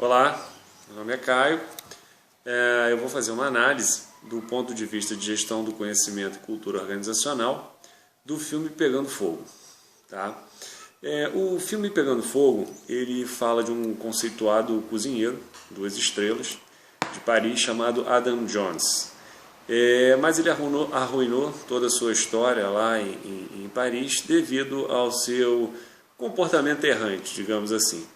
Olá, meu nome é Caio. Eu vou fazer uma análise do ponto de vista de gestão do conhecimento e cultura organizacional do filme Pegando Fogo. Tá? O filme Pegando Fogo, ele fala de um conceituado cozinheiro, 2 estrelas, de Paris, chamado Adam Jones. Mas ele arruinou toda a sua história lá em Paris devido ao seu comportamento errante, digamos assim.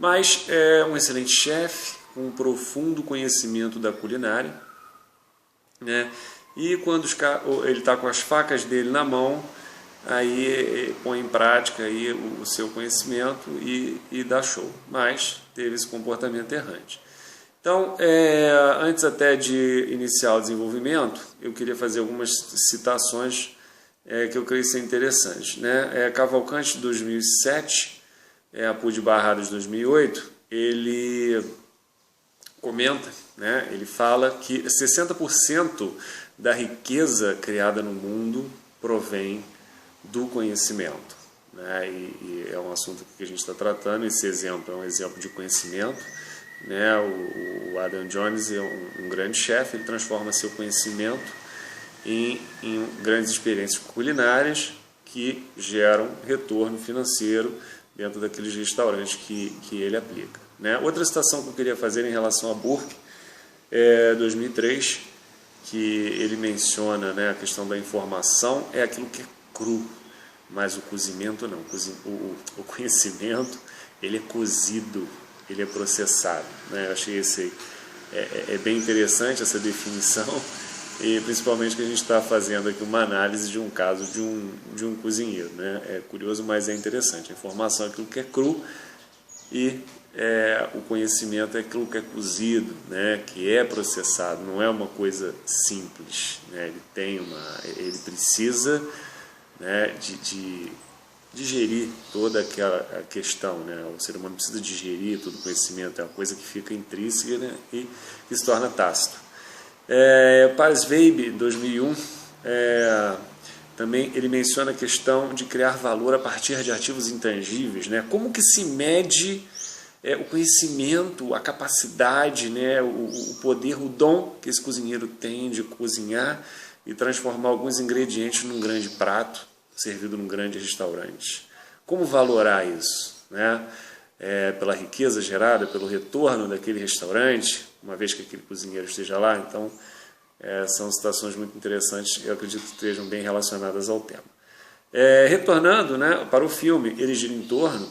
Mas é um excelente chefe, com um profundo conhecimento da culinária, né? E quando ele está com as facas dele na mão, aí põe em prática aí o seu conhecimento e dá show. Mas teve esse comportamento errante. Então, antes até de iniciar o desenvolvimento, eu queria fazer algumas citações que eu creio ser interessantes, né? Cavalcante, de 2007, Apud Barradas, de 2008, ele comenta, né? Ele fala que 60% da riqueza criada no mundo provém do conhecimento, né? E é um assunto que a gente está tratando. Esse exemplo é um exemplo de conhecimento, né? O Adam Jones é um grande chefe, ele transforma seu conhecimento em grandes experiências culinárias que geram retorno financeiro dentro daqueles restaurantes que ele aplica, né? Outra citação que eu queria fazer em relação a Burke, 2003, que ele menciona, né, a questão da informação é aquilo que é cru, mas o cozimento não. O conhecimento, ele é cozido, ele é processado, né? Eu achei bem interessante essa definição, e principalmente que a gente está fazendo aqui uma análise de um caso de um cozinheiro, né? É curioso, mas é interessante. A informação é aquilo que é cru e o conhecimento é aquilo que é cozido, né? Que é processado, não é uma coisa simples, né? Ele precisa, né, de digerir toda aquela questão, né? O ser humano precisa digerir todo o conhecimento, é uma coisa que fica intrínseca, né, e que se torna tácito. Parsweib, 2001, também ele menciona a questão de criar valor a partir de ativos intangíveis, né? Como que se mede o conhecimento, a capacidade, né, o poder, o dom que esse cozinheiro tem de cozinhar e transformar alguns ingredientes num grande prato servido num grande restaurante. Como valorar isso, né? Pela riqueza gerada, pelo retorno daquele restaurante, uma vez que aquele cozinheiro esteja lá. Então, são situações muito interessantes, eu acredito que estejam bem relacionadas ao tema. Retornando, né, para o filme, ele gira em torno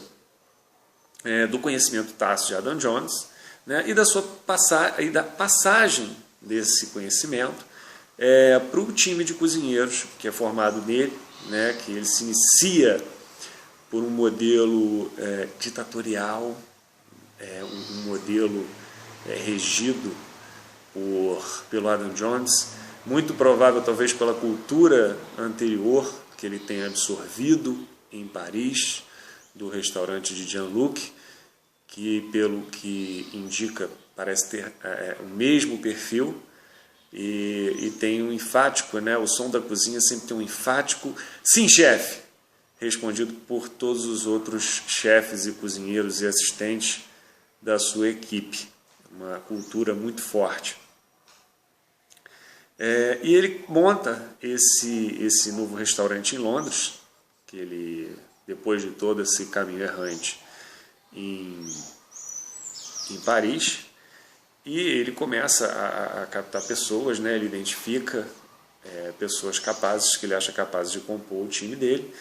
do conhecimento tácito de Adam Jones, né, e da passagem desse conhecimento para o time de cozinheiros que é formado nele, né, que ele se inicia por um modelo ditatorial, um modelo regido pelo Adam Jones, muito provável talvez pela cultura anterior que ele tenha absorvido em Paris, do restaurante de Jean-Luc, que pelo que indica parece ter o mesmo perfil, e tem um enfático, né? O som da cozinha sempre tem um enfático "sim, chefe", respondido por todos os outros chefes e cozinheiros e assistentes da sua equipe. Uma cultura muito forte. E ele monta esse novo restaurante em Londres, que ele, depois de todo esse caminho errante em Paris, e ele começa a captar pessoas, né? Ele identifica pessoas capazes, que ele acha capazes de compor o time dele.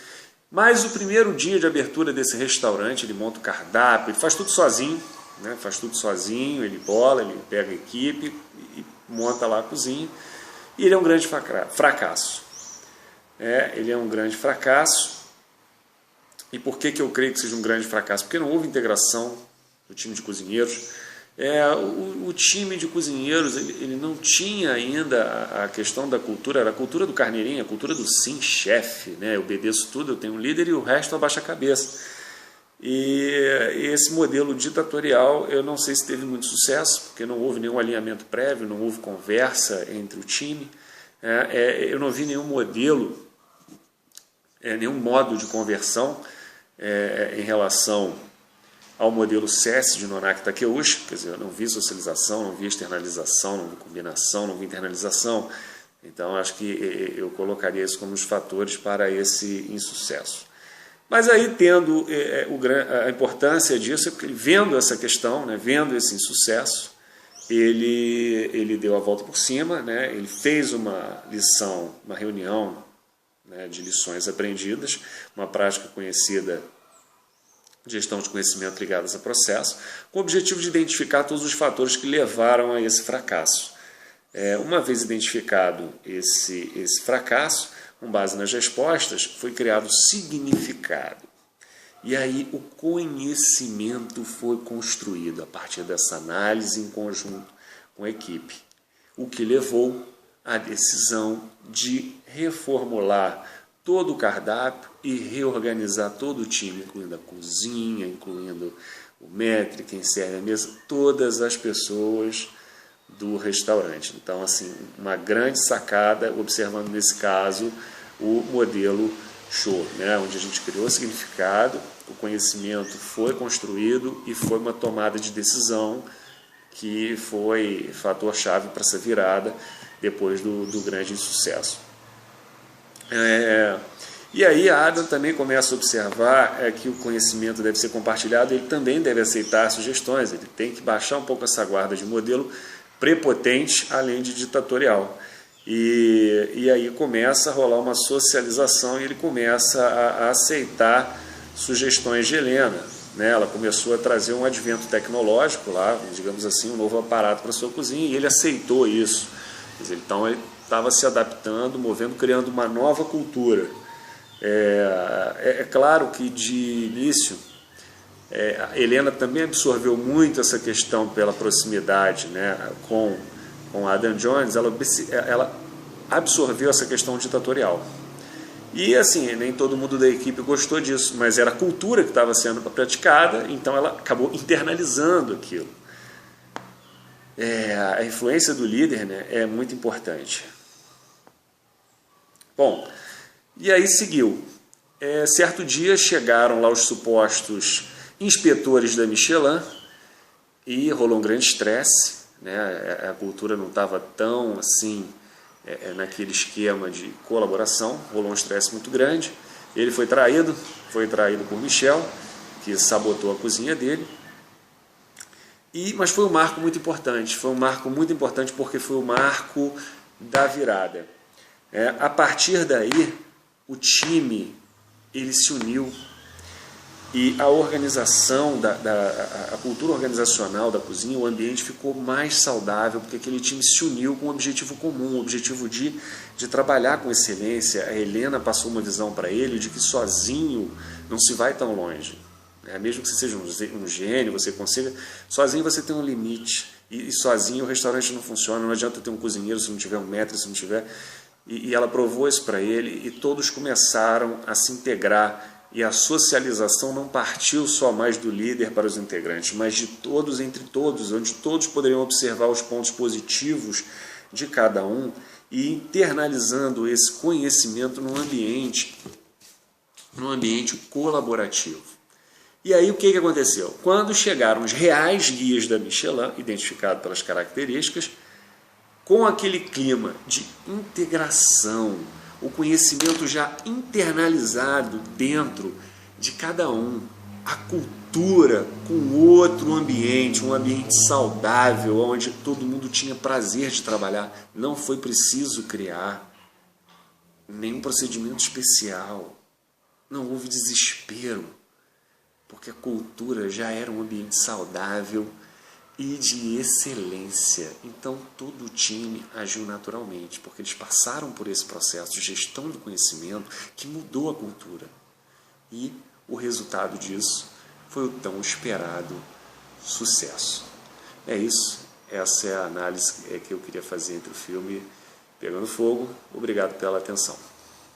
Mas o primeiro dia de abertura desse restaurante, ele monta o cardápio, ele faz tudo sozinho, né? Faz tudo sozinho, ele pega a equipe e monta lá a cozinha. E ele é um grande fracasso. Ele é um grande fracasso. E por que eu creio que seja um grande fracasso? Porque não houve integração do time de cozinheiros. O time de cozinheiros, ele não tinha ainda a questão da cultura, era a cultura do carneirinho, a cultura do sim, chefe, né? Eu obedeço tudo, eu tenho um líder e o resto abaixa a cabeça. E esse modelo ditatorial, eu não sei se teve muito sucesso, porque não houve nenhum alinhamento prévio, não houve conversa entre o time, eu não vi nenhum modelo, nenhum modo de conversão em relação ao modelo SES de Nonaki Takeuchi, quer dizer, eu não vi socialização, não vi externalização, não vi combinação, não vi internalização. Então, acho que eu colocaria isso como os fatores para esse insucesso. Mas aí, tendo a importância disso, é porque vendo essa questão, né, vendo esse insucesso, ele deu a volta por cima, né, ele fez uma lição, uma reunião, né, de lições aprendidas, uma prática conhecida, gestão de conhecimento ligadas a processo, com o objetivo de identificar todos os fatores que levaram a esse fracasso. Uma vez identificado esse fracasso, com base nas respostas, foi criado significado. E aí o conhecimento foi construído a partir dessa análise em conjunto com a equipe, o que levou à decisão de reformular todo o cardápio e reorganizar todo o time, incluindo a cozinha, incluindo o maître, quem serve a mesa, todas as pessoas do restaurante. Então, assim, uma grande sacada, observando nesse caso o modelo Show, né, onde a gente criou significado, o conhecimento foi construído e foi uma tomada de decisão que foi fator-chave para essa virada depois do grande insucesso. E aí a Adam também começa a observar que o conhecimento deve ser compartilhado, ele também deve aceitar sugestões, ele tem que baixar um pouco essa guarda de modelo prepotente, além de ditatorial. E aí começa a rolar uma socialização e ele começa a aceitar sugestões de Helena, né? Ela começou a trazer um advento tecnológico lá, digamos assim, um novo aparato para a sua cozinha, e ele aceitou isso. Quer dizer, então ele estava se adaptando, movendo, criando uma nova cultura. É claro que de início a Helena também absorveu muito essa questão pela proximidade, né, com Adam Jones, ela absorveu essa questão ditatorial. E assim, nem todo mundo da equipe gostou disso, mas era a cultura que estava sendo praticada, então ela acabou internalizando aquilo. A influência do líder, né, é muito importante. Bom, e aí seguiu. Certo dia chegaram lá os supostos inspetores da Michelin e rolou um grande estresse, né? A cultura não estava tão assim naquele esquema de colaboração, rolou um estresse muito grande. Ele foi traído por Michel, que sabotou a cozinha dele. Mas foi um marco muito importante, porque foi o marco da virada. A partir daí, o time ele se uniu e a organização, a cultura organizacional da cozinha, o ambiente ficou mais saudável, porque aquele time se uniu com um objetivo comum, o objetivo de trabalhar com excelência. A Helena passou uma visão para ele de que sozinho não se vai tão longe. Mesmo que você seja um gênio, você consiga, sozinho você tem um limite, e sozinho o restaurante não funciona, não adianta ter um cozinheiro se não tiver um maître, se não tiver... E ela provou isso para ele, e todos começaram a se integrar, e a socialização não partiu só mais do líder para os integrantes, mas de todos entre todos, onde todos poderiam observar os pontos positivos de cada um e internalizando esse conhecimento num ambiente colaborativo. E aí o que aconteceu? Quando chegaram os reais guias da Michelin, identificados pelas características, com aquele clima de integração, o conhecimento já internalizado dentro de cada um, a cultura com outro ambiente, um ambiente saudável, onde todo mundo tinha prazer de trabalhar. Não foi preciso criar nenhum procedimento especial, não houve desespero, porque a cultura já era um ambiente saudável e de excelência. Então todo o time agiu naturalmente, porque eles passaram por esse processo de gestão do conhecimento que mudou a cultura. E o resultado disso foi o tão esperado sucesso. É isso, essa é a análise que eu queria fazer entre o filme Pegando Fogo. Obrigado pela atenção.